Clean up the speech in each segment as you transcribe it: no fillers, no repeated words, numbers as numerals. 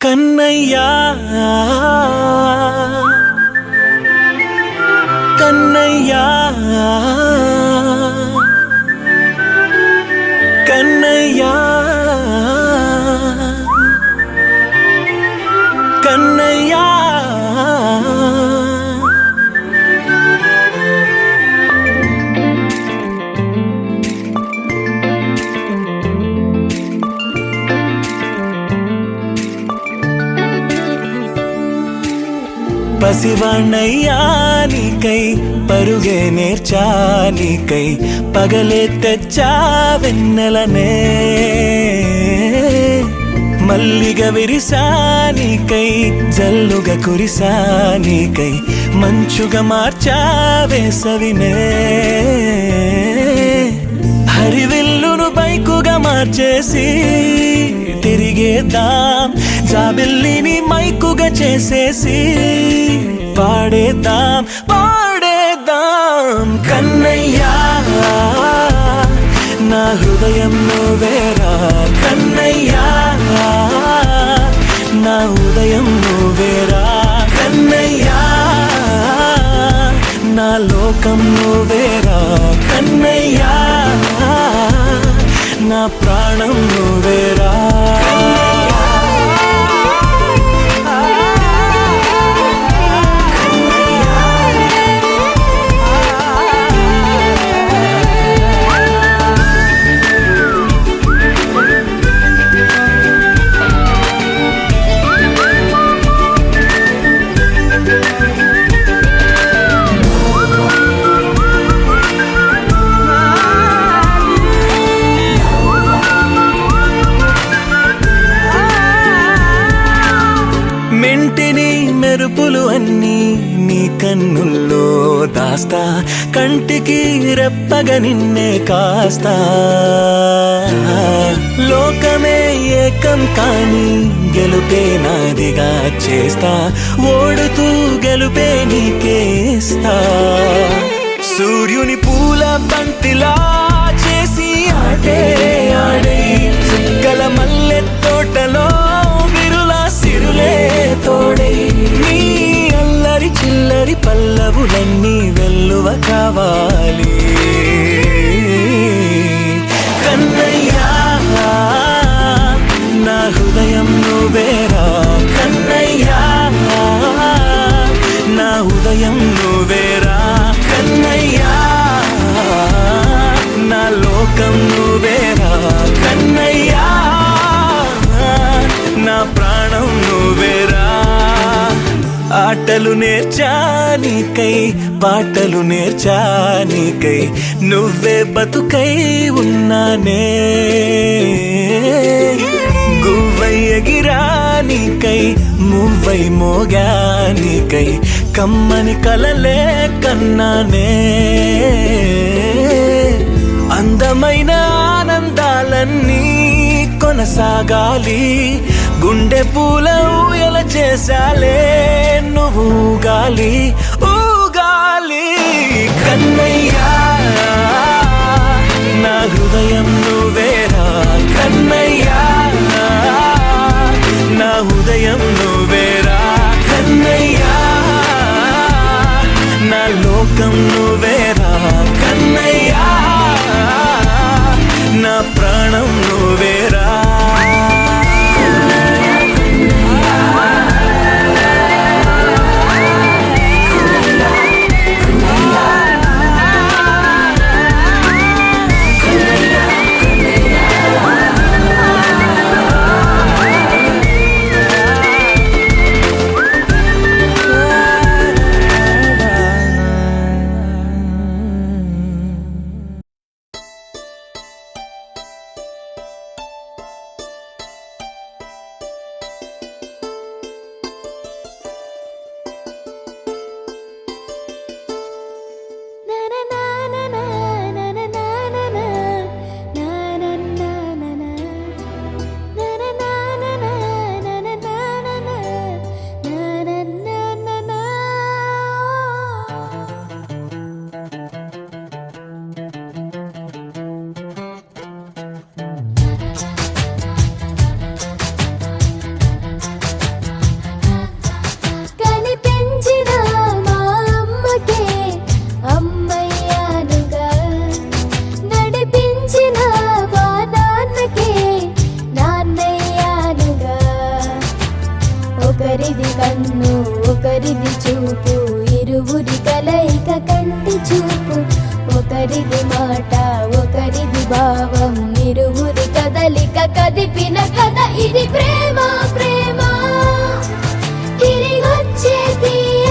కన్నయ్యా కన్నయ్యా కన్నయ్యా కన్నయ్యా పసివాణ్ణయ్యా నీకై పరుగే నేర్చా నీకై పగలే తెచ్చా వెన్నెలనే మల్లిగ విరిసా నీకై జల్లుగా కురిసా నీకై మంచుగా మార్చా వేసవినే హరివిల్లును బైకుగా మార్చేసి తిరిగేద్దాం జాబిల్లిని మైకుగా చేసేసి పాడేద్దాం కన్నయ్యా నా హృదయం నువ్వేరా కన్నయ్యా నా ఉదయం నువ్వేరా కన్నయ్యా నా లోకం నువ్వేరా కన్నయ్యా నా ప్రాణం నువ్వేరా మెంటిని మెరుపులు అన్నీ నీ కన్నుల్లో దాస్తా కంటికి రెప్పగా నిన్నే కాస్తా లోకమే ఏకం కాని గెలుపే నాదిగా చేస్తా ఓడుతూ గెలుపే నీకేస్తా సూర్యుని పూల బంతిలా చేసి ఆడే ఆడే చుక్కల మల్లె తోటలో సిరులే తోడై నీ అల్లరి చిల్లరి పల్లవులన్నీ వెల్లువ కావాలి కన్నయ్యా నా హృదయం నువ్వేరా కన్నయ్యా నా ఉదయం నువ్వేరా కన్నయ్యా నా లోకం నువ్వేరా కన్నయ్యా నా ప్రాణం నువ్వేరా ఆటలు నేర్చా నీకై పాటలు నేర్చా నీకై నువ్వే బతుకై ఉన్నానే గువ్వై ఎగిరా నీకై మువ్వై మోగా నీకై కమ్మని కలలే కన్నానే అందమైన ఆనందాలన్నీ కొనసాగాలి గుండె పూల ఊయల చేసాలే నువ్వు ఊగాలి ఊగాలి కన్నయ్యా నా హృదయం నువ్వేరా కన్నయ్యా నా ఉదయం నువ్వేరా కన్నయ్యా నా లోకం నువ్వేరా కన్నయ్యా నా ప్రాణం నువ్వేరా ఒకరిది కన్ను ఒకరిది చూపు ఇరువురి కలయిక కంటి చూపు ఒకరిది మాట ఒకరిది భావం ఇరువురి కదలిక కదిపిన కథ ఇది ప్రేమ ప్రేమ తిరిగొచ్చే తీయ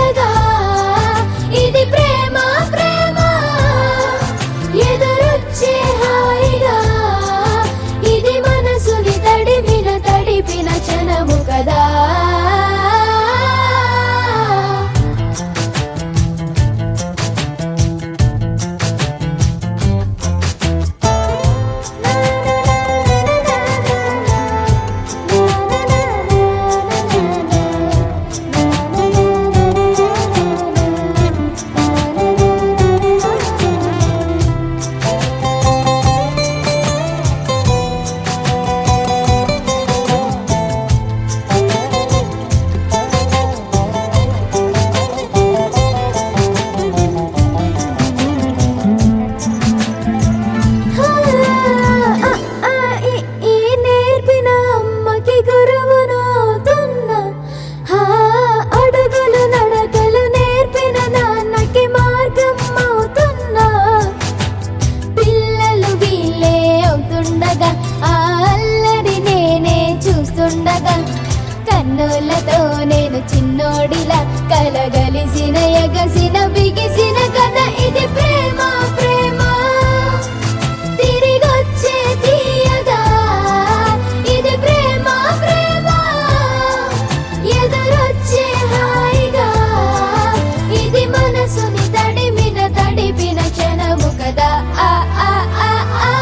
ఇలా కలగలిసిన ఎగసిన బిగిసిన కథ ఇది ప్రేమ ప్రేమ తిరిగొచ్చే తీయగా ఇది ప్రేమ ప్రేమ ఎదురొచ్చే హాయిగా ఇది మనసుని తడిపిన క్షణము కదా ఆ ఆ ఆ ఆ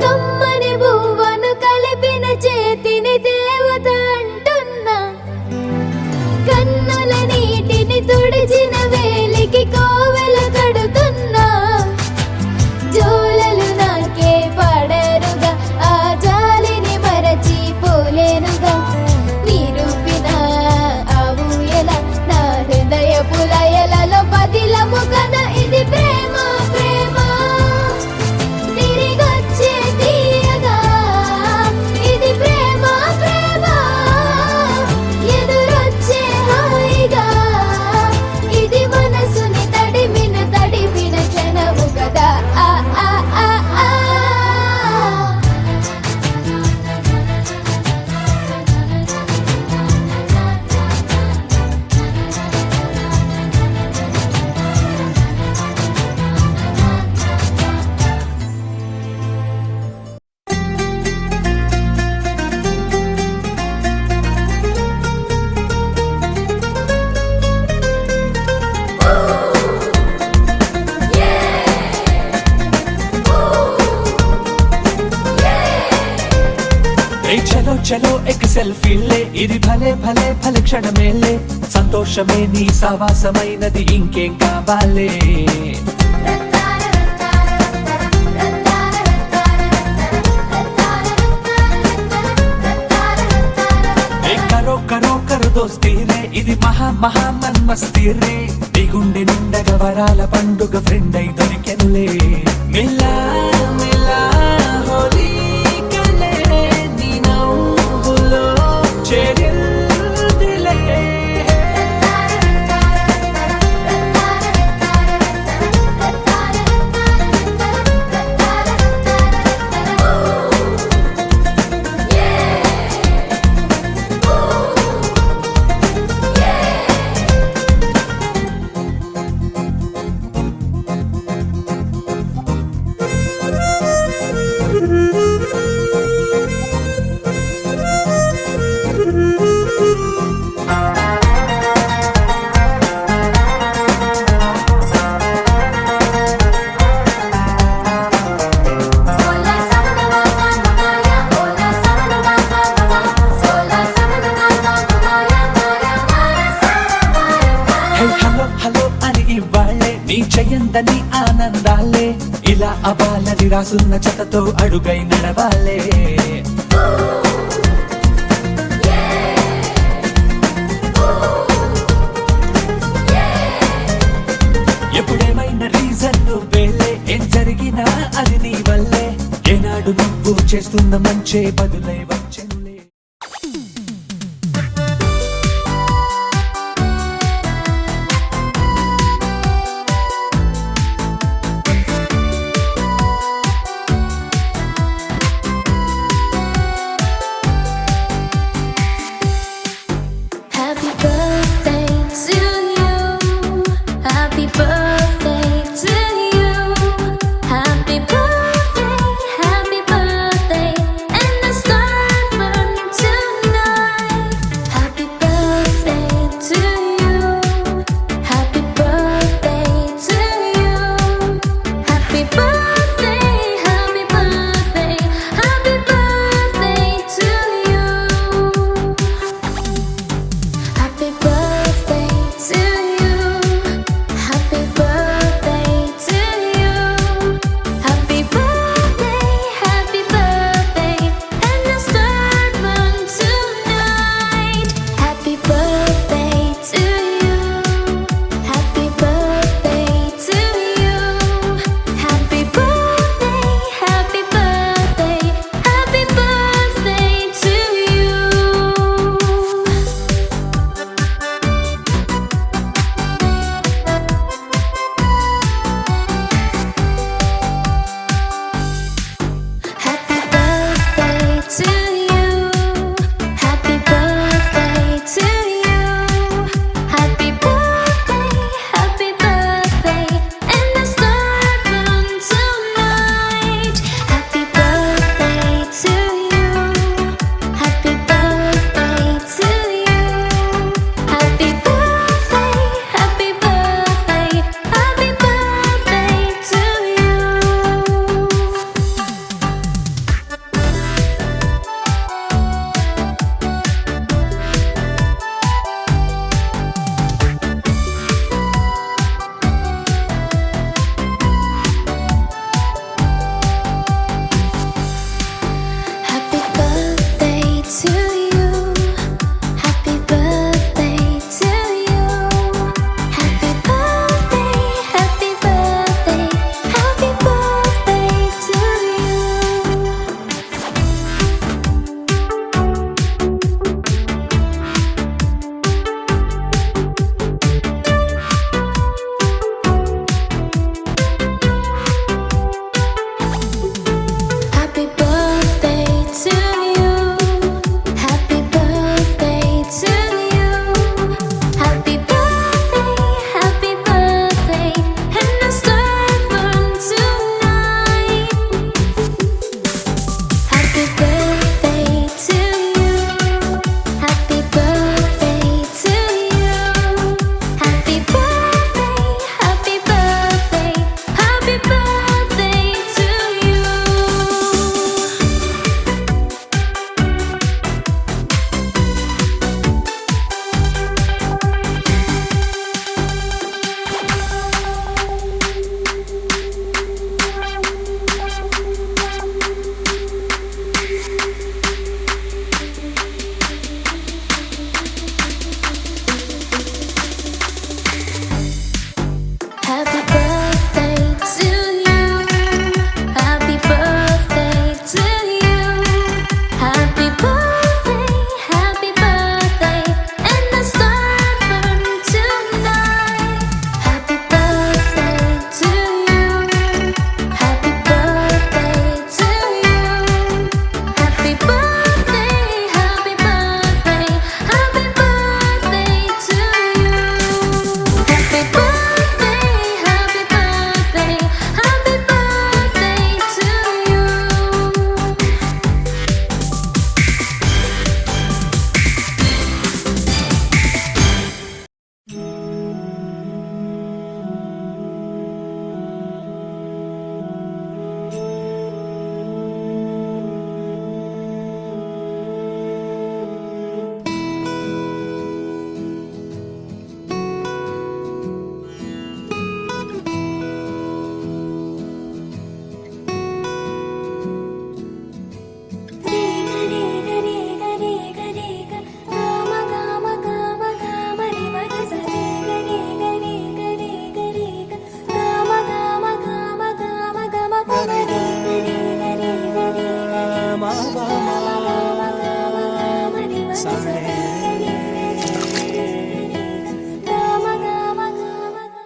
కమ్మని బువ్వను కలిపిన చేతిని దేవత అంటున్నా కన్నుల నీటిని తుడిచిన వేలికి కోవెల కడుతున్నా జోలలు నాకే పడరుగా ఆ జాలిని మరచి పోలేనుగా నిరూపిన ఆ ఊయల నా హృదయ పులయలలో పదిలము కదా ఇది ప్రేమ ప్రేమ తిరిగొచ్చే తీయగా ఇది ప్రేమ ప్రేమ ఎదురొచ్చే హాయిగా ఇది మనసుని తడిపిన క్షణము కదా ఆ ఆ ఆ ఆ ఏ చలో చలో ఎక్ సెల్ఫీలే ఇది భలే భలే భలే క్షణమేలే సంతోషమే నీ సావాసమైనది ఇంకేం కావాలే ఏ కరో కరో కరో దోస్తీ రే ఇది మహా మహా మన్మస్తీ రే నీ గుండె నిండగ వరాల పండుగ ఫ్రెండ్ అయి దొరికెనులే మిలా మిలా హోలీ కలే నీ నవ్వులో చేరిందిలే హలో హలో అని ఇవ్వాలే నీ చెయ్యందని ఆనందాలే ఇలా అవ్వాలని రాసున్న చెతతో అడుగై నడవాలే ఎప్పుడేమైనా రీజన్ నువ్వేలే ఏం జరిగినా అది నీ వల్లే ఏనాడు నువ్వు చేస్తున్న మంచే బదులై వచ్చెనులే Happy birthday to you. Happy birthday to you. Happy birthday, and the stars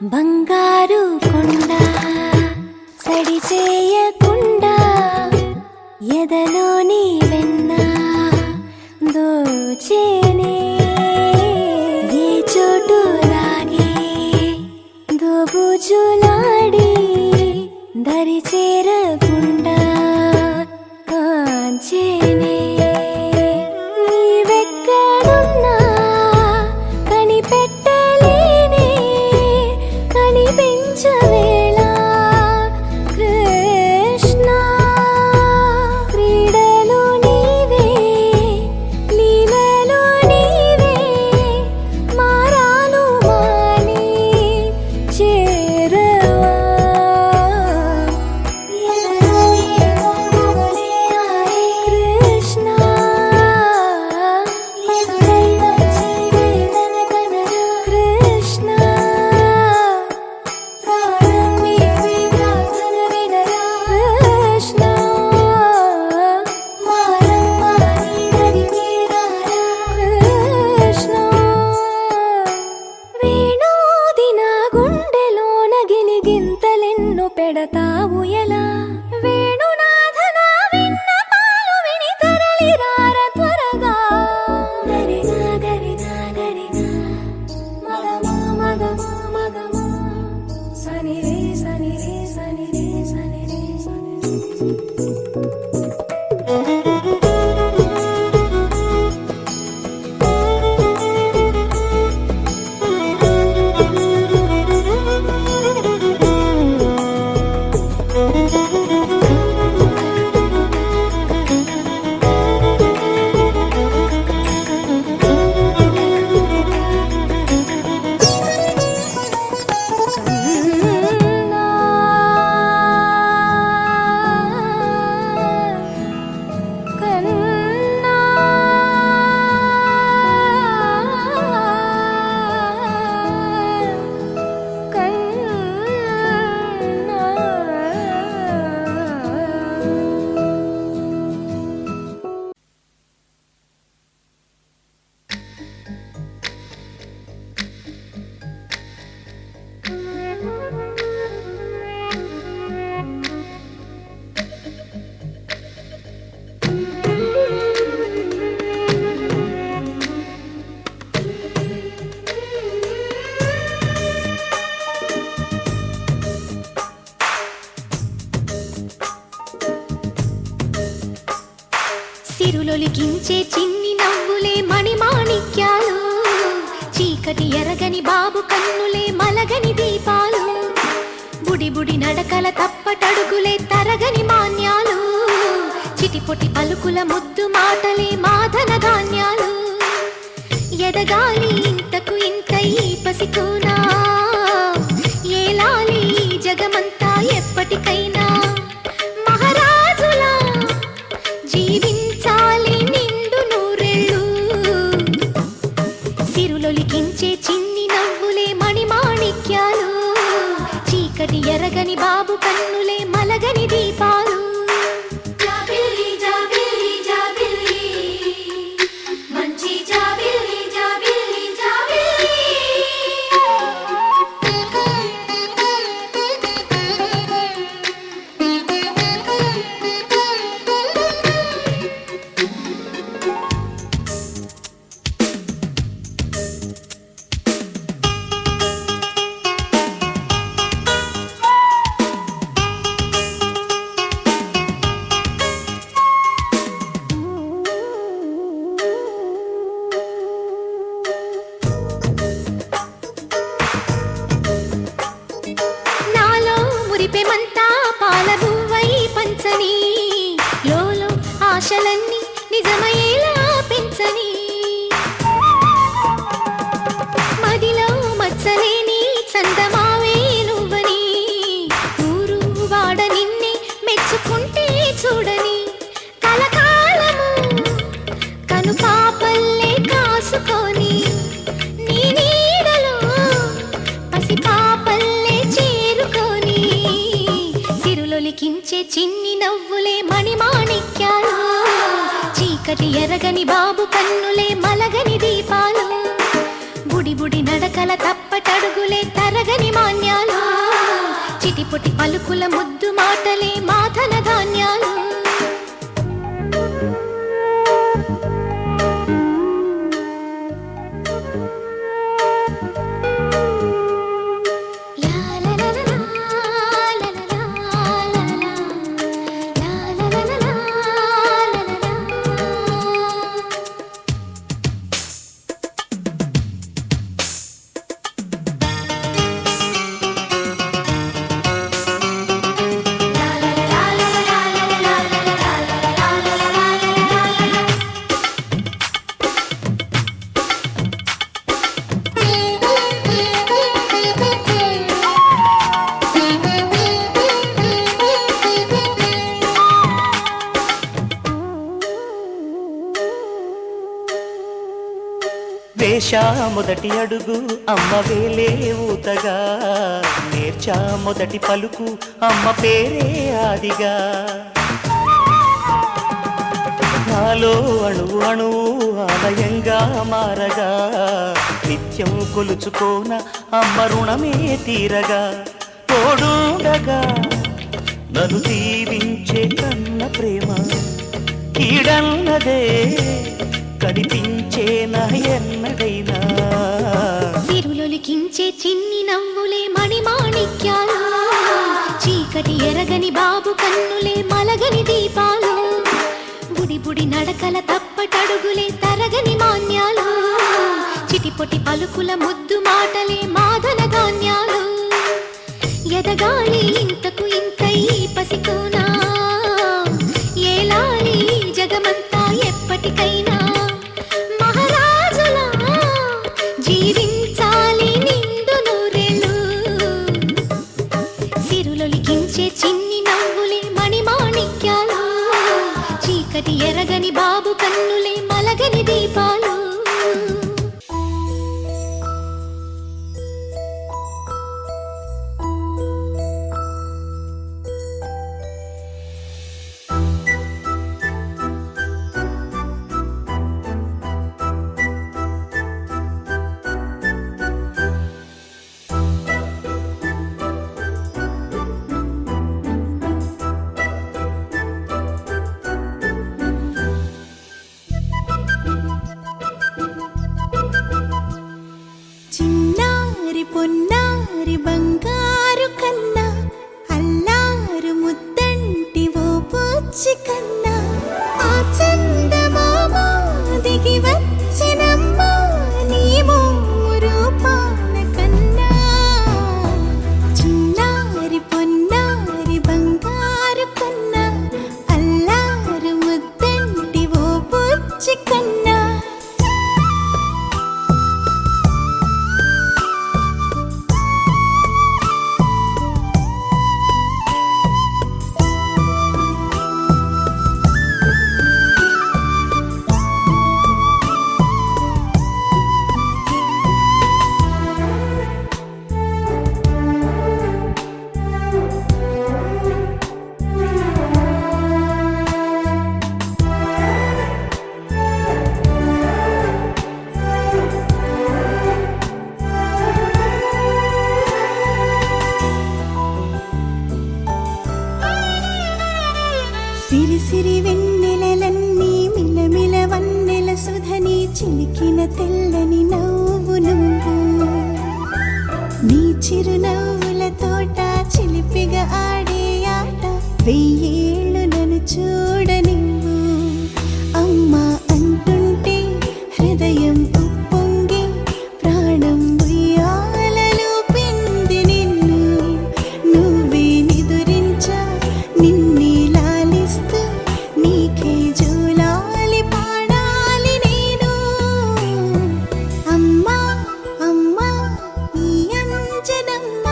బంగారు కొండ సడి చేయకుండా ఎదలోని వెన్న దోచేనే ఏ చోటు లాగే దోబుజులాడి దరి చేరకుండా కాంచేనే నీవెక్కడున్నా కనిపెట్టలేనే కనిపించవేళ కృష్ణ క్రీడలు నీవే లీలలు నీవే మారాను మాని చేరవా ఎదలో ఏమో మొగలే ఆరే కృష్ణ ఎదురై వచ్చి వేదన కనరా కృష్ణ ప్రాణం నీవే ప్రార్థన వినరా కృష్ణ మారమ్మ నీ దరి చేరారా కృష్ణ వేణోది నా గుండెలోన గిలిగింతలెన్నో పెడతావు ఎలా వేణునాథ నా విన్నపాలు విని తరలిరార త్వరగా గరినా గరినా గరినా మగమా మగమా మగమా సని రే సని రే సని రే సని రే సని రే కన్నా సిరులొలికించే చిన్ని నవ్వులే మణిమాణిక్యాలు చీకటి ఎరగని బాబు కన్నులే మలగని దీపాలు బుడి బుడి నడకల తప్పటడుగులే తరగని మాన్యాలు చిటిపొటి పలుకుల ముద్దు మాటలే మాధన ధాన్యాలు ఎదగాలి ఇంతకు ఇంత ఈ పసికోనా ఏలాలి ఈ జగమంతా ఎప్పటికైనా మహారాజులా జీవించాలి నిండు నూరెళ్ళు సిరులొలికించే చిన్ని నవ్వులే మణిమాణిక్యాలు చీకటి ఎరగని బాబు కన్నులే మలగని దీపాలు జాబిల్లి జాబిల్లి జాబిల్లి మంచి జాబిల్లి జాబిల్లి జాబిల్లి నాలో మురిపెమంతా పాలబువ్వై పంచని లోలో ఆశలన్నీ నిజమయ్యేలా పెంచని మదిలో మచ్చలేని చందమావే నువ్వని ఊరు వాడ నిన్నే మెచ్చుకుంటే చూడని కలకాలము కను పాపల్లే కాసుకొని నీ నీడలో పసి పాపల్లే చేరుకొని సిరులొలికించే చిన్ని నవ్వులే మణిమాణిక్యాలు చీకటి ఎరగని బాబు కన్నులే మలగని దీపాలు బుడి బుడి నడకల తప్పటడుగులే తరగని మాన్యాలు, చిటిపొటి పలుకుల ముద్దు మాటలే మాధన ధాన్యాలు. వేశా మొదటి అడుగు అమ్మ వేలే ఊతగా, నేర్చా మొదటి పలుకు అమ్మ పేరే ఆదిగా. నాలో అణువు అణువు ఆలయంగా మారగా, నిత్యం కొలుచుకోన అమ్మ రుణమే తీరగా. తోడుండగా నన్ను దీవించే కన్న ప్రేమ కీడన్నదే కనిపించేనా ఎన్నడైనా. సిరులొలికించే చిన్ని నవ్వులే మణిమాణిక్యాలు, చీకటి ఎరగని బాబు కన్నులే మలగని దీపాలు, బుడి బుడి నడకల తప్పటడుగులే తరగని మాన్యాలు, చిటిపొటి పలుకుల ముద్దు మాటలే మాధన ధాన్యాలు. ఎదగాలి ఇంతకు ఇంతై పసికోనా, ఏలాలి జగమంతా ఎప్పటికైనా. మహారాజులా జీవించాలి నిండు నూరేళ్ళు, సిరులొలికించే చిన్ని నవ్వులే మణిమాణిక్యాలు, చీకటి ఎరగని బాబు కన్నులే మలగని దీపాలు. చిన్నారి పొన్నారి బంగారు కన్నా, అల్లారు ముద్దంటి ఓ పూచి కన్నా, ఆ చందమామ దిగి వచ్చినమ్మా నీ రూపాల కన్నా. చిన్నారి పొన్నారి బంగారు కన్నా, అల్లారు ముద్దంటి ఓ పూచి కన్నా. సిరి సిరి వెన్నెలలన్నీ మిలమిల వన్నెల సుధని చిలికిన తెల్లని నవ్వు నువ్వు, నీ చిరునవ్వుల తోట చిలిపిగా ఆడే ఆట వెయ్యేళ్ళు నన్ను చూడనివ్వు. అమ్మా అంటుంటే హృదయం ఉప్పొంగి ప్రాణం ఉయ్యాలలో పిండి నిన్ను, నువ్వే నిదురించా నిన్నే లాలిస్తూ నీకే జోలాలి పాడాలి నేను. అమ్మా అమ్మా నీ అంజనమ్మ,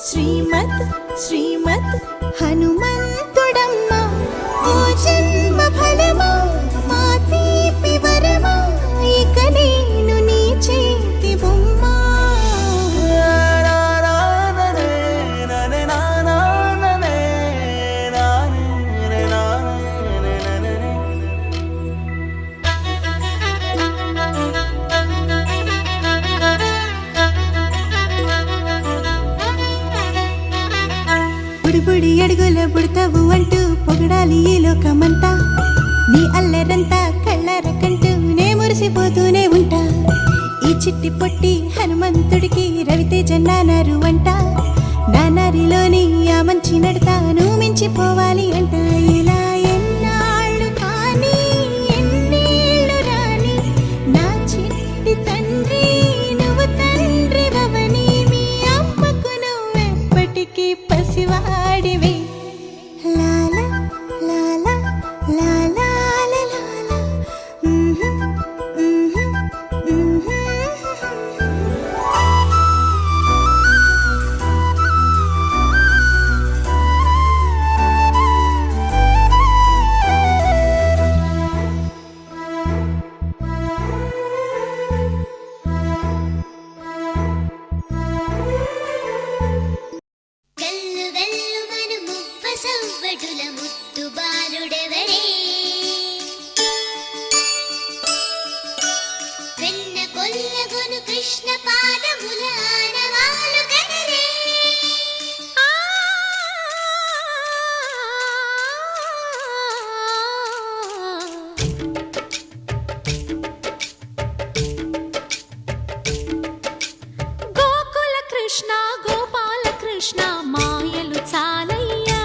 శ్రీమత్ శ్రీమత్ హనుమంతుడమ్మ. ఓ జన్మ ఫలమా మా తీపి వరమా, ఇక నేను నీ చేతి బొమ్మ. బుడి బుడి అడుగుల బుడతావు అంటూ పొగడాలి ఈ లోకమంతా నీ అల్లరంతా కళ్ళార కంటూనే మురిసిపోతూనే ఉంటా ఈ చిట్టి పొట్టి హనుమంతుడికి రవితేజ నానారు అంట నానారిలోని ఆ మంచి నడతాను మించిపోవాలి అంట ఇలా ఎన్నాళ్ళు కానీ ఎన్నేళ్ళు రాని నా చిట్టి తండ్రి నువ్వు తండ్రి భవని మీ అమ్మకు నువ్వెప్పటికీ పసివాడివే లాలా లాలా లాలా లాలా గల్లు గల్లు మను మువ్వ సవ్వడుల ముద్దు బాలుడెవరే వెన్న కొల్లగొను కృష్ణ పాదముల ఆనవాలు గనరే గోకుల కృష్ణ గోపాల కృష్ణ మాయలు చాలయ్యా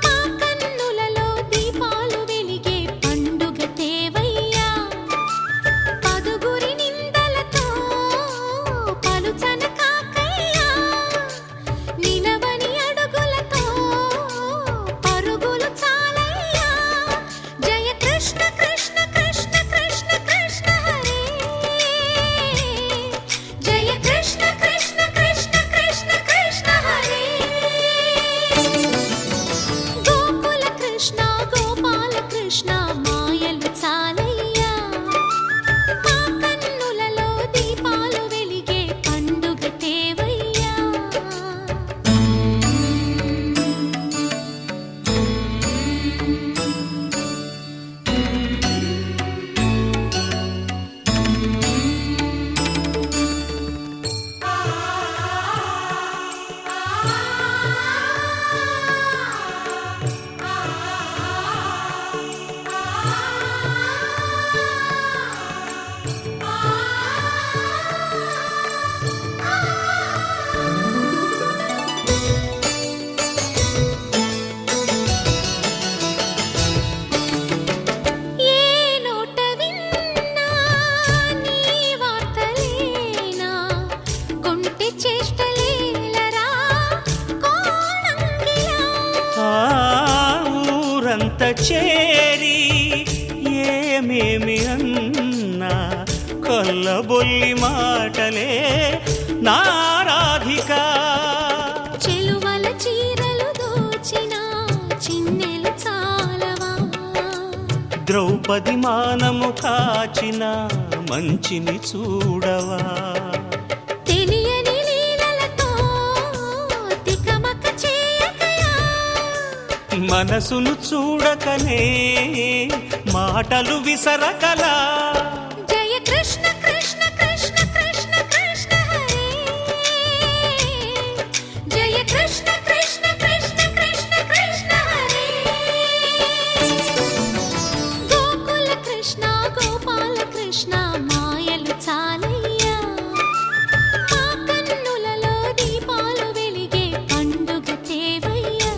మా కన్నులలో దీపాలు వెలిగే పండుగ తేవయ్యా పదుగురి నిందలతో పలుచన కాకయ్యా నిలవని అడుగులతో పరుగులు చాలయ్యా జయ కృష్ణ కృష్ణ కృష్ణ కృష్ణ కృష్ణ హరే జయ కృష్ణ కృష్ణ కృష్ణ కృష్ణ కృష్ణ హరే గోకుల కృష్ణ గోపాల కృష్ణ మాయలు చాలయ్యా మా కన్నులలో దీపాలు వెలిగే పండుగ తేవయ్యా ఏ నోట విన్నా నీ వార్తలేనా కొంటె చేష్టలేలరా కోణంగిలా ఆ ఊరంత చేరి ఏమేమి అన్నా కొల్లబొల్లి మాటలే నారాధిక చెలువల చీరలు దోచిన చిన్నెలు చాలవా ద్రౌపది మానము కాచిన మంచిని చూడవా తెలియని లీలలతో తికమక చేయకయా మనసును చూడకనే మాటలు విసరకలా జయ కృష్ణ కృష్ణ కృష్ణ కృష్ణ కృష్ణ హరే జయ కృష్ణ కృష్ణ కృష్ణ కృష్ణ కృష్ణ హరే గోకుల కృష్ణ గోపాల కృష్ణ మాయలు చాలయ్యా మా కన్నులలో దీపాలు వెలిగే పండుగ తేవయ్యా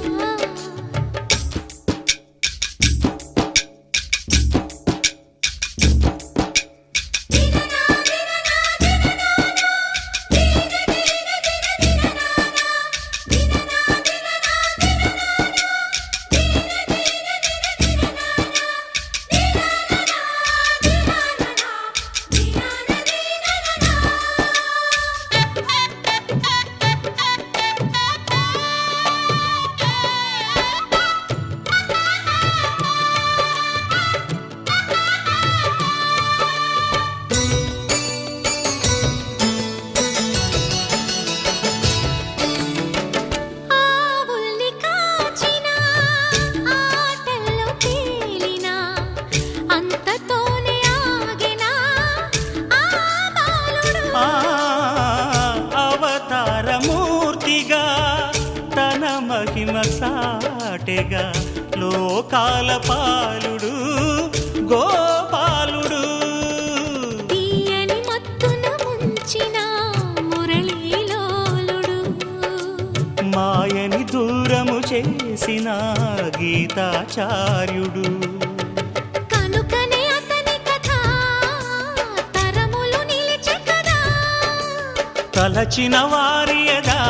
మహిమ సాటెగా లోకాల పాలుడు గోపాలుడు. తీయని మత్తున ముంచిన మురళీలోలుడు, మాయని దూరము చేసిన గీతాచార్యుడు. కనుకనే అతని కథ తరములు నిలిచే కదా, తలచిన వారియదా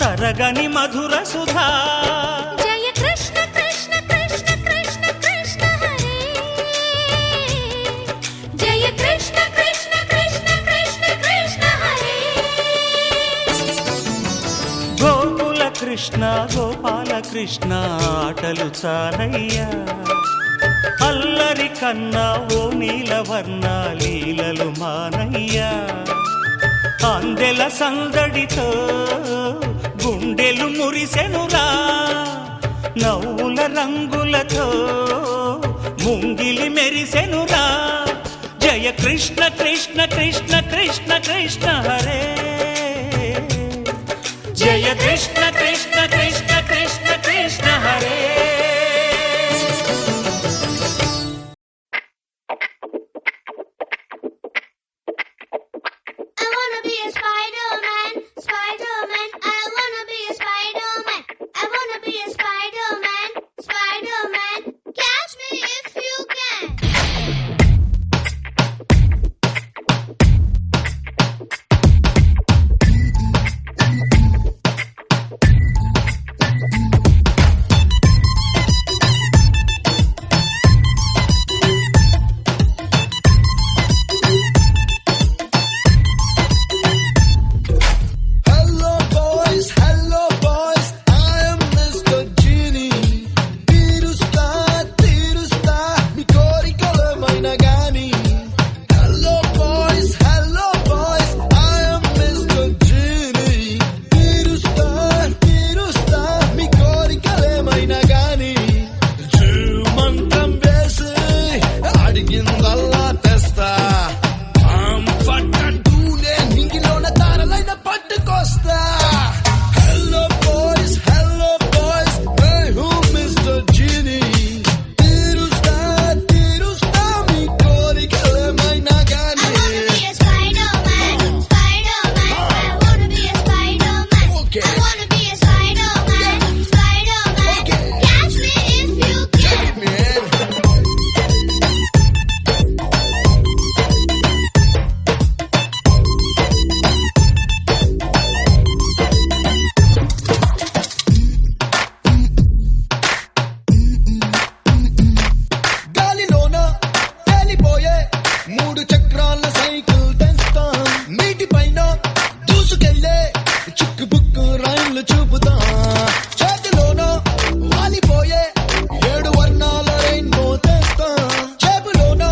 తరగని మధుర సుధా. జయ కృష్ణ కృష్ణ కృష్ణ కృష్ణ కృష్ణ హరే, జయ కృష్ణ కృష్ణ కృష్ణ కృష్ణ కృష్ణ హరే. గోకుల కృష్ణ గోపాల కృష్ణ ఆటలు చాలయ్యా, అల్లరి కన్నా ఓ నీలవర్ణ లీలలు మానయ్యా. అందెల సందడితో గుండెలు మురిసెనురా, నవ్వుల రంగులతో ముంగిలి మెరిసెనురా. జయ కృష్ణ కృష్ణ కృష్ణ కృష్ణ కృష్ణ హరే, జయ Krishna Krishna Krishna Krishna Krishna Hare. I wanna be a Spider-Man, Spider-Man. I wanna be a Spider-Man. I wanna be a Spider-Man, Spider-Man. Catch me if you can. Hello boys, I am Mr. Genie. తీరుస్తా మీ కోరికలేమైనా గాని. Hello boys, I am Mr. Genie. తీరుస్తా మీ కోరికలేమైనా గాని. మంత్రం వేసి అడిగిందల్లా తెస్తా. పట్టంటూనే నింగిలోన తారలైన పట్టుకొస్తా. Hello boys, hey who Mr. Genie. తీరుస్తా మీ కోరికలేమైనా I గాని. wanna be a Spider-Man, Spider-Man. I wanna be a Spider-Man. Okay. I wanna be a Spider-Man, Spider-Man. Okay. Catch me if you can. Man. గాలిలోన తేలిపోయే 3 చక్రాల cycle తెస్తా. నీటిపైన దూసుకెళ్ళే చిక్కుబుక్కు రైళ్లు చూపుతా. చేతిలోన వాలిపోయే 7 వర్ణాల rainbow తెస్తా. చేపులోన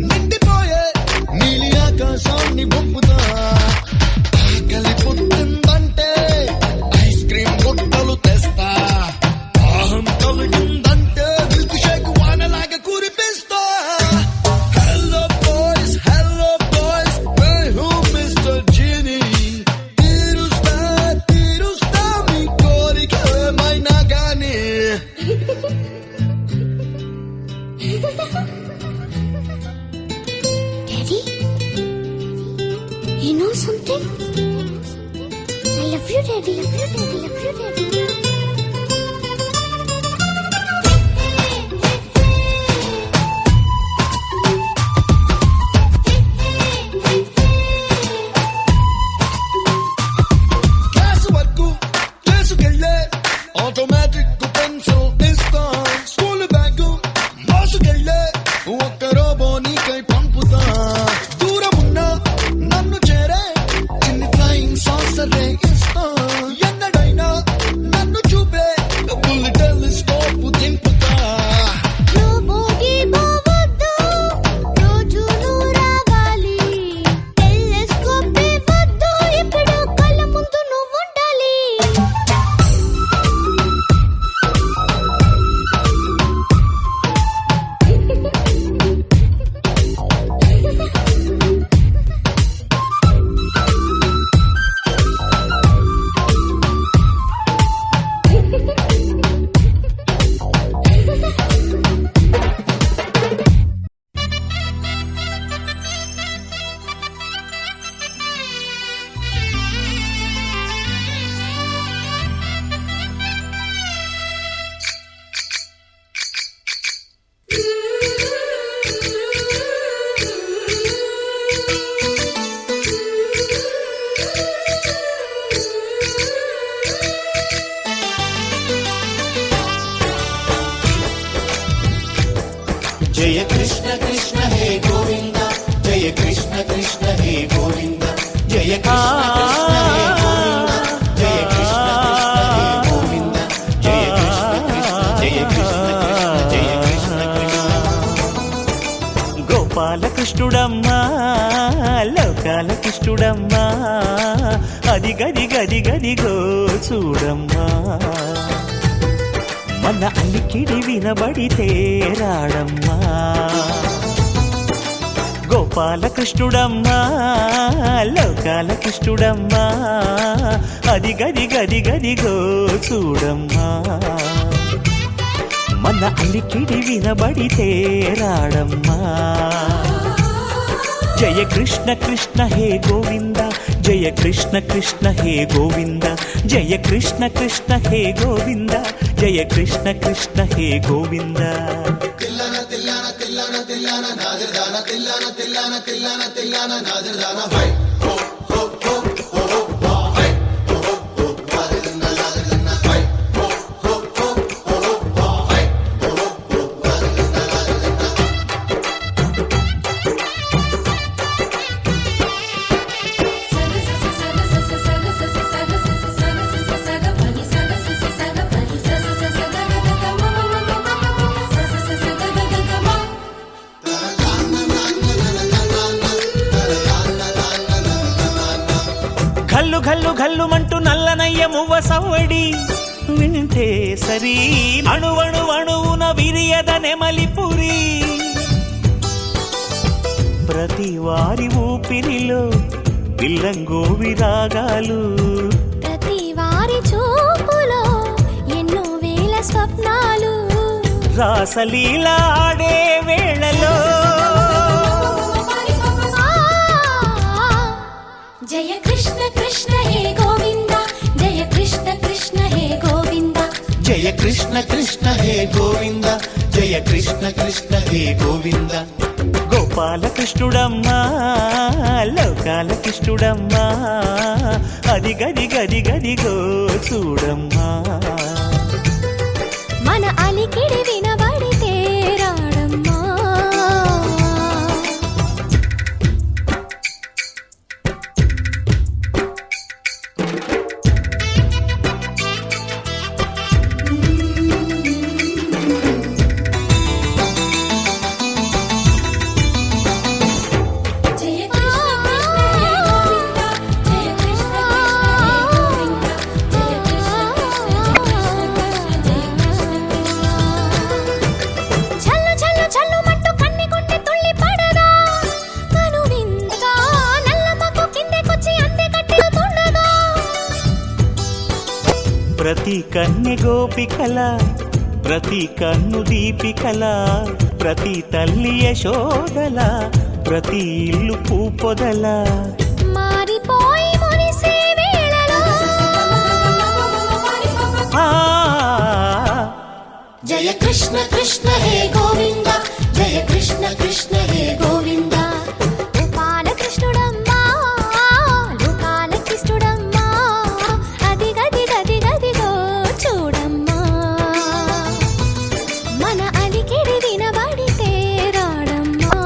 నిండిపోయే నీలి ఆకాశాన్ని పంపుతా. ఆకలి పుట్టిందంటే ఐస్ క్రీమ్ గుట్టలు తెస్తా. దాహం కలిగిందంటే మిల్క్ షేక్ వానలాగా కురిపిస్తా. Hello boys, hey who Mr. Genie. తీరుస్తా మీ కోరికలేమైనా గాని. Daddy, you know something? I love you, Daddy. Love you, Daddy. Love you, Daddy. Class వరకు చేసుకెళ్ళే ఆటోమేటిక్ పెన్సిల్ ఇస్తా. స్కూల్ బ్యాగ్ మోసుకెళ్ళే ఒక్క రోబో నీకై పంపుతా. దూరమున్న నన్ను చేరే చిన్ని ఫ్లయింగ్ సాసరే ఇస్తా. ఎన్నడైనా నన్ను జయ కృష్ణ కృష్ణ హే గోవింద జయ కృష్ణ కృష్ణ హే గోవింద జయ కృష్ణ కృష్ణ హే గోవింద జయ కృష్ణ కృష్ణ హే గోవింద జయ కృష్ణ కృష్ణ జయ కృష్ణ కృష్ణ గోపాలకృష్ణుడమ్మా లోకాలకృష్ణుడమ్మా అది గది గది గదిగో చూడమ్మా మన అలికిడి వినబడితే రాడమ్మా గోపాలకృష్ణుడమ్మా లోకాలకృష్ణుడమ్మా అది గది గది గదిగో చూడమ్మా మన అలికిడి వినబడితే రాడమ్మా జయ కృష్ణ కృష్ణ హే గోవింద జయ కృష్ణ కృష్ణ హే గోవింద జయ కృష్ణ కృష్ణ హే గోవింద జయ కృష్ణ కృష్ణ హే గోవింద తిల్లన తిల్లన తిల్లన తిల్లన నాదిర్దాన తిల్లన తిల్లన తిల్లన తిల్లన నాదిర్దాన హై హో హో హో హో హో హై హో హో నాదిర్దాన నాదిర్దాన హై హో హో హో హో హో హై హో హో నాదిర్దాన ఘల్లు ఘల్లు ఘల్లుమంటూ నల్లనయ్య మువ్వ సవ్వడి వింటే సరి అణువణు అణువున విరియద నెమలిపురి ప్రతి వారి ఊపిరిలో పిల్లంగో విరాగాలు ప్రతి వారి చూపులో ఎన్నో వేల స్వప్నాలు రాసలీల ఆడే వేళలో జయ కృష్ణ కృష్ణ హే గోవింద జయ కృష్ణ కృష్ణ హే గోవింద జయ కృష్ణ కృష్ణ హే గోవింద జయ కృష్ణ కృష్ణ హే గోవింద గోపాలకృష్ణుడమ్మా లోకాలకృష్ణుడమ్మా అది గది గది గదిగో చూడమ్మా మన అలికిడి వినబడితే రాడమ్మా ప్రతి కన్నె గోపికల ప్రతి కన్ను దీపికల ప్రతి తల్లి యశోదల ప్రతి ఇల్లు పూపొదల మారిపోయి మురిసే వేళలో జయ కృష్ణ కృష్ణ హే గోవింద జయ కృష్ణ కృష్ణ హే గోవింద గోపాలకృష్ణుడమ్మా లోకాలకృష్ణుడమ్మా అది గది గది గదిగో చూడమ్మా మన అలికిడి వినబడితే రాడమ్మా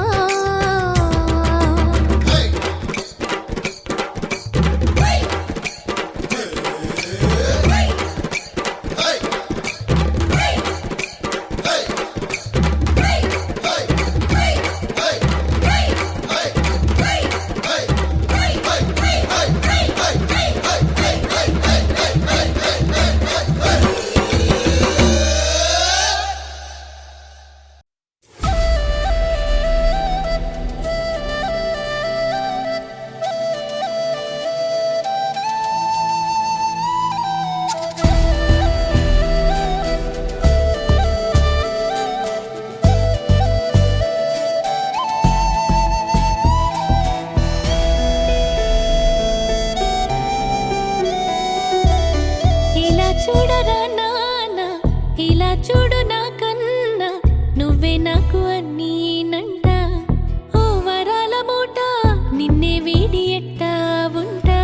చూడరా నాన్న ఇలా చూడు నా కన్నా నువ్వే నాకు అన్నీనంట ఓ వరాల మూట నిన్నే వీడి ఎట్టా ఉంటా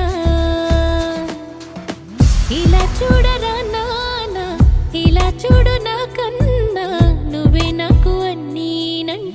ఇలా చూడరా నాన్న ఇలా చూడు నా కన్నా నువ్వే నాకు అన్నీనంట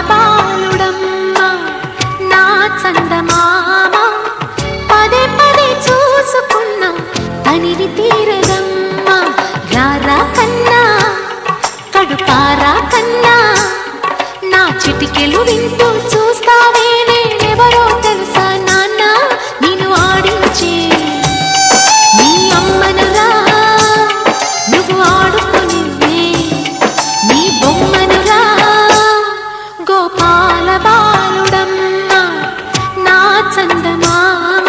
బాలుడమ్మ నా చందమామ పదే పదే చూసుకున్న తనివి తీరదమ్మ రారా కన్నా కడుపారా కన్నా నా చిటికెలు వింటూ చూస్తావే నేనెవరో తెలుసా నాన్న నేను ఆడించే నీ అమ్మనురా నువ్వు ఆడుకునివే నీ బొమ్మనురా గోపాల బాలుడమ్మ నా చందమామ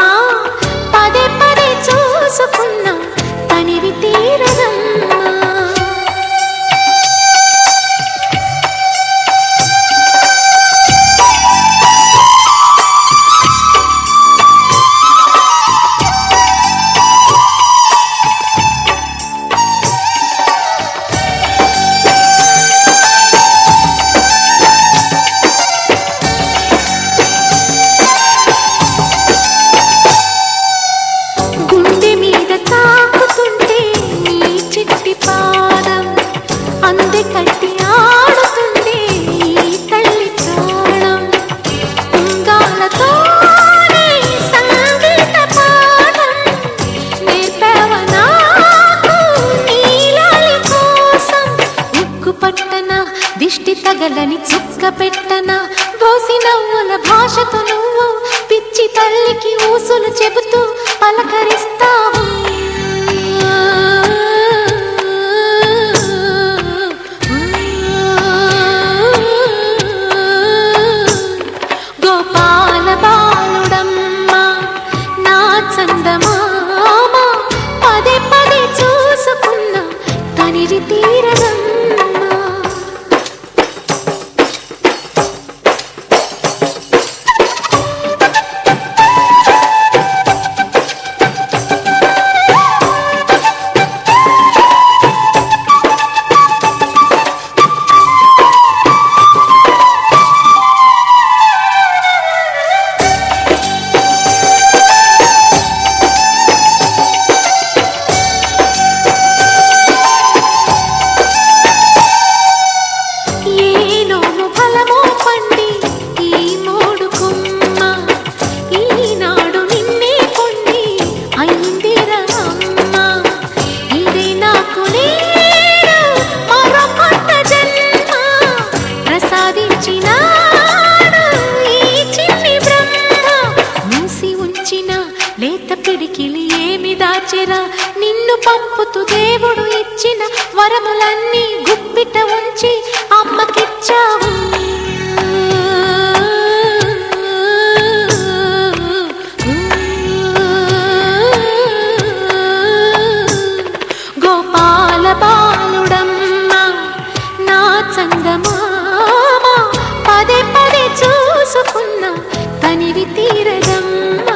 పదే పదే చూసుకున్న తనివి తీరదమ్మ గుండె మీద తాకుతుంటే నీ చిట్టి పాదం అందే కట్టి ఆడుతుంది ఈ తల్లి ప్రాణం ఉంగాలతోనే సంగీత పాఠం నేర్పావ నాకు నీలాలి కోసం ఉక్కు పట్టన దిష్టి తగలని చుక్క పెట్టన దోసి నవ్వుల భాషతో నువ్వు పిచ్చి తల్లికి ఊసులు చెబుతూ పలకరిస్తావు గోపాల బాలుడమ్మ నా చందమామ పదే పదే చూసుకున్న తనివి తీరదమ్మ ఏనోము ఫలమో పండి ఈ మోడు కొమ్మ ఈనాడు నిన్నే పొంది అయిందిరా అమ్మ ఇదే నాకు నేడు మరో కొత్త జన్మ ప్రసాదించినాడు ఈ చిన్ని బ్రహ్మ మూసి ఉంచిన లేత పిడికిలి ఏమి దాచెరా నిన్ను పంపుతూ దేవుడు ఇచ్చిన వరములన్నీ గుప్పిట ఉంచి అమ్మకిచ్చావు గోపాల బాలుడమ్మ నా చందమామ పదే పదే చూసుకున్న తనివి తీరదమ్మ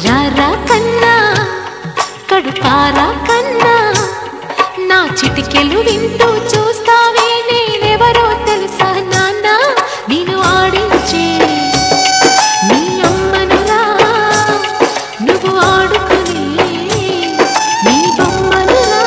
రారా కన్నా కడుపారా కన్నా నా చిటికెలు వింటూ చూస్తావే నేనెవరో తెలుసా నాన్న నేను ఆడించే నీ అమ్మనురా నువ్వు ఆడుకునే నీ బొమ్మనురా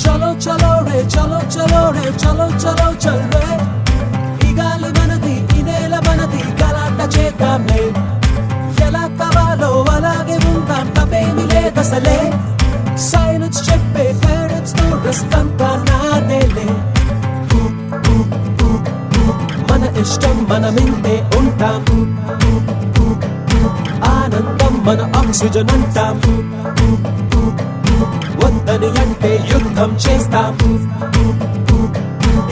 చలో చలో రే చలో చలో చల్వే ఈ గాలి మనది ఈ నేల మనది గలాట చేద్దాంలే ఎలా కావాలో అలాగే ఉందాం తప్పేమి లేదసలే సైలెన్స్ చెప్పే పేరెంట్స్ తో రెస్ట్ అంతా నాదేలే మన ఇష్టం మనమింతే ఉంటాం మన ఆక్సిజన్ అంటాం, వద్దని అంటే యుద్ధం చేస్తాం,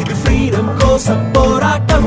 ఇది ఫ్రీడమ్ కోసం పోరాటం.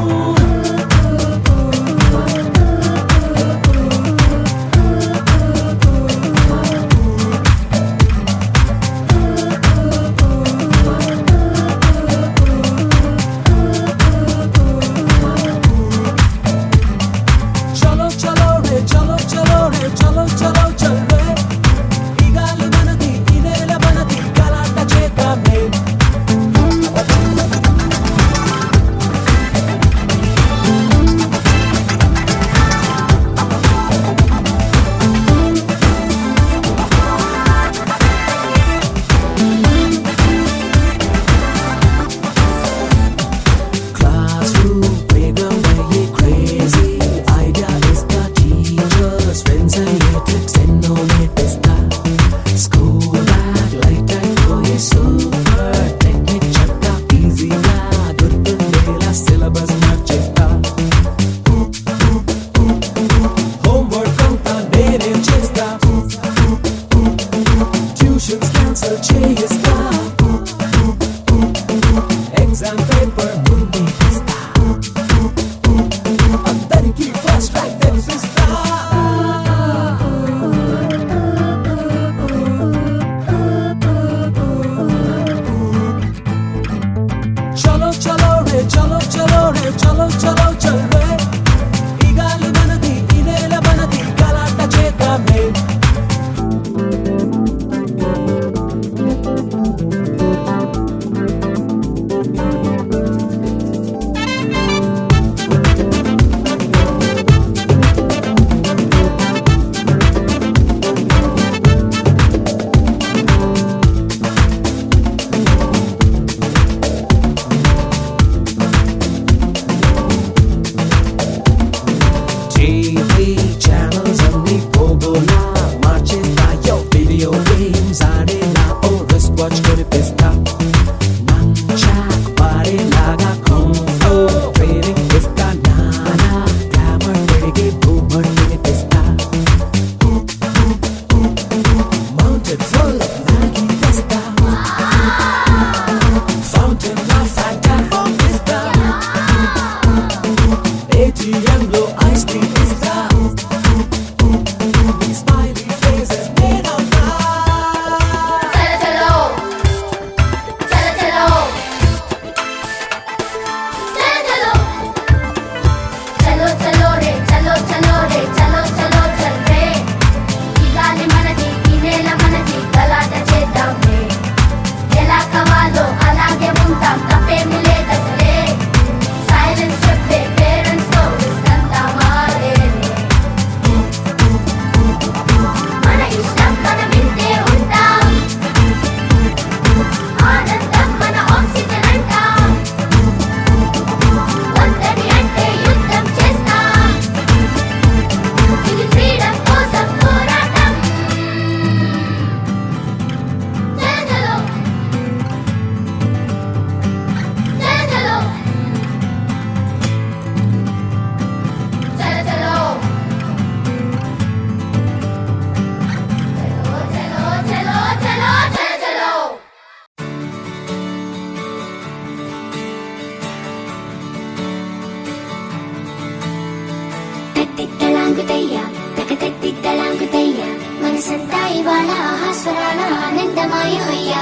తలాంగుతయ్యా తకతట్టి తలాంగుతయ్యా మనసంతా ఇవాళ ఆహాస్వరాల ఆనందమాయ హొయ్యా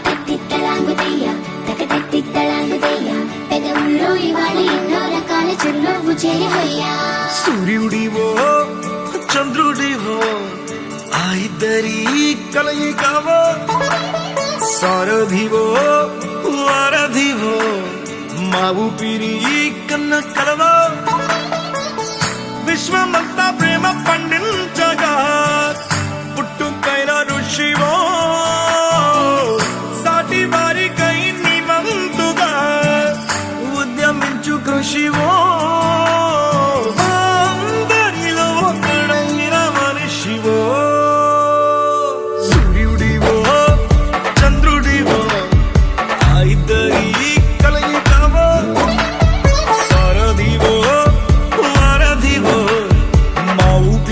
తట్టి తలాంగుతయ్యా తకతట్టి తలాంగుతయ్యా పెదవుల్లో ఇవాళ ఎన్నో రకాల చిరునవ్వు చేరి హొయ్యా సూర్యుడివో చంద్రుడివో ఆ ఇద్దరి కలయికవో సారథివో వారధివో మా ఊపిరి కన్న కలవో విశ్వమంతా ప్రేమ పండించగా పుట్టుకైన ఋషివో సాటి వారికై నివంతుగా ఉద్యమించు కృషివో అందరిలో ఒకడైన మనిషివో సూర్యుడివో చంద్రుడివో ఆ ఇద్దరి కలయికవో సారథివో వారధివో మా ఊపిరి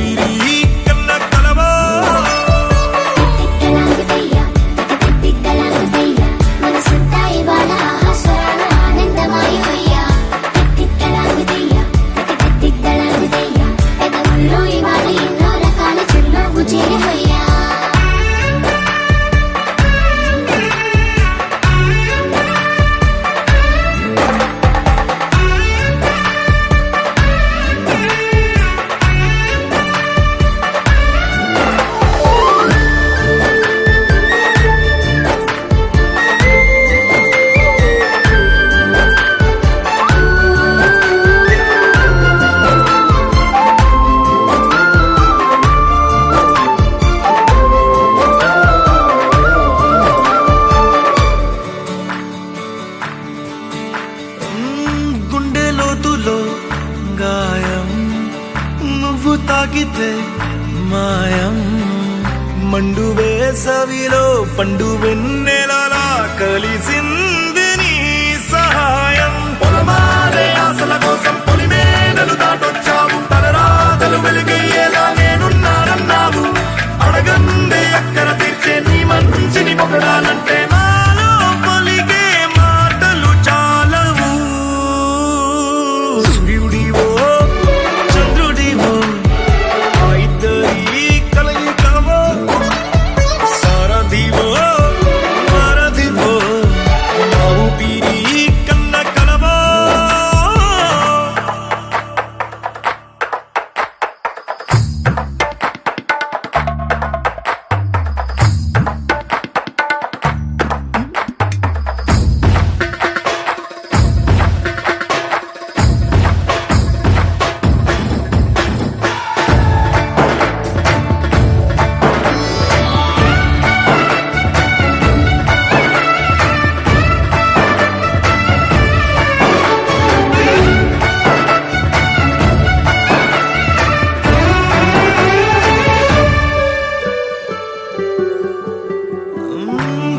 చూపే మాయం మండు వేసవిలో పండు వెన్నెలలా కలిసింది నీ సహాయం పొలమారే ఆశల కోసం పొలిమేనలు దాటొచ్చావు తలరాతలు వెలిగయ్యేలా నేనున్నానన్నావు అడగందే అక్కర తీర్చే నీ మంచిని పొగడాలంటే నాలో పలికే మాటలు చాలవు సూర్యుడివో చంద్రుడివో ఆ ఇద్దరి కలయికవో సారథివో వారధివో నా ఊపిరి కన్న కలవో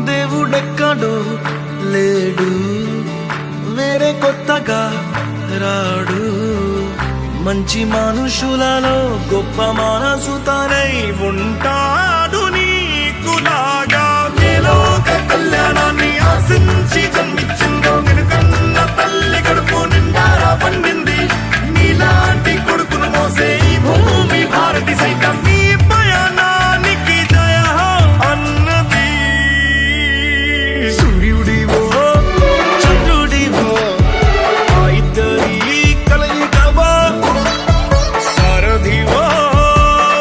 దేవుడెక్కడో లేడు వేరే కొత్తగా రాడు మంచి మనుషులలో గొప్ప మనసు తనై ఉంటాడు నీకులాగా లోక కళ్యాణాన్ని ఆశించి జన్మించిందో నిన్నుకన్న తల్లి కడుపు నిండారా పండింది నీలాంటి కొడుకును మోసే ఈ భూమి భారతి సైతం నీ పయనానికి జయ అన్నది సూర్యుడివో చంద్రుడివో ఆ ఇద్దరి కలయికవో సారథివో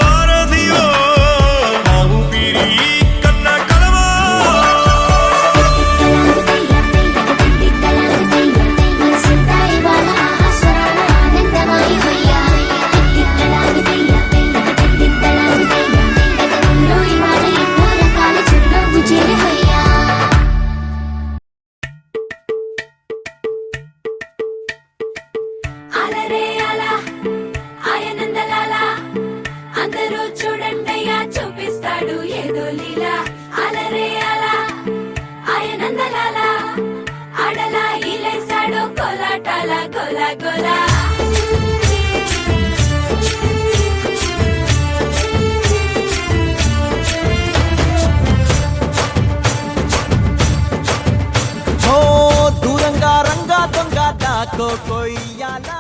వారధివో నా ఊపిరి కన్న కలవో మనసంతా ఇవాళ ఆస్వరాల ఆనందమాయి హొయ్యా గతంలో ఇవాళ ఎన్నో రకాల చిరునవ్వు చేరి హొయ్యా అలరే అలా ఆయనందలాలా అందరూ చూడండయ్యా చూపిస్తాడు ఏదో లీలా అలరే అలా ఆయనందలాలా ఆడలా ఈలేశాడు కోలాటాల గోలా గోలా దూరంగా రంగా దొంగ దాకో కొయ్యాలా